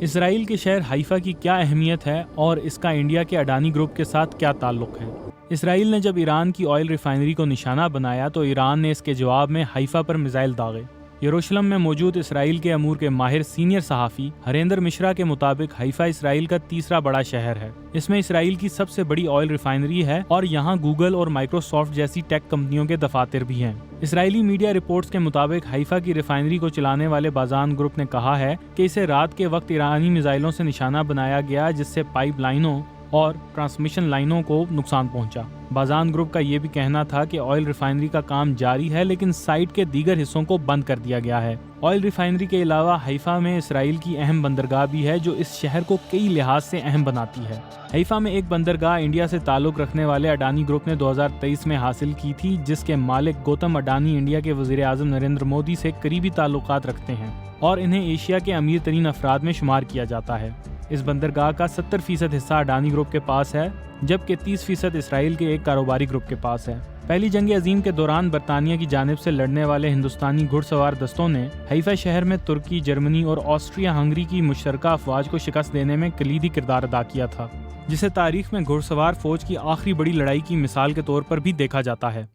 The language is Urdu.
اسرائیل کے شہر حیفا کی کیا اہمیت ہے اور اس کا انڈیا کے اڈانی گروپ کے ساتھ کیا تعلق ہے؟ اسرائیل نے جب ایران کی آئل ریفائنری کو نشانہ بنایا تو ایران نے اس کے جواب میں حیفا پر میزائل داغے۔ یروشلم میں موجود اسرائیل کے امور کے ماہر سینئر صحافی ہریندر مشرا کے مطابق حیفا اسرائیل کا تیسرا بڑا شہر ہے۔ اس میں اسرائیل کی سب سے بڑی آئل ریفائنری ہے اور یہاں گوگل اور مائکروسافٹ جیسی ٹیک کمپنیوں کے دفاتر بھی ہیں۔ اسرائیلی میڈیا رپورٹس کے مطابق حیفا کی ریفائنری کو چلانے والے بازان گروپ نے کہا ہے کہ اسے رات کے وقت ایرانی میزائلوں سے نشانہ بنایا گیا جس سے پائپ لائنوں اور ٹرانسمیشن لائنوں کو نقصان پہنچا۔ بازان گروپ کا یہ بھی کہنا تھا کہ آئل ریفائنری کا کام جاری ہے لیکن سائٹ کے دیگر حصوں کو بند کر دیا گیا ہے۔ آئل ریفائنری کے علاوہ حیفا میں اسرائیل کی اہم بندرگاہ بھی ہے جو اس شہر کو کئی لحاظ سے اہم بناتی ہے۔ حیفا میں ایک بندرگاہ انڈیا سے تعلق رکھنے والے اڈانی گروپ نے 2023 میں حاصل کی تھی جس کے مالک گوتم اڈانی انڈیا کے وزیر اعظم نریندر مودی سے قریبی تعلقات رکھتے ہیں اور انہیں ایشیا کے امیر ترین افراد میں شمار کیا جاتا ہے۔ اس بندرگاہ کا 70% حصہ اڈانی گروپ کے پاس ہے جبکہ 30% اسرائیل کے ایک کاروباری گروپ کے پاس ہے۔ پہلی جنگ عظیم کے دوران برطانیہ کی جانب سے لڑنے والے ہندوستانی گھڑ سوار دستوں نے حیفا شہر میں ترکی، جرمنی اور آسٹریا ہنگری کی مشترکہ افواج کو شکست دینے میں کلیدی کردار ادا کیا تھا، جسے تاریخ میں گھڑ سوار فوج کی آخری بڑی لڑائی کی مثال کے طور پر بھی دیکھا جاتا ہے۔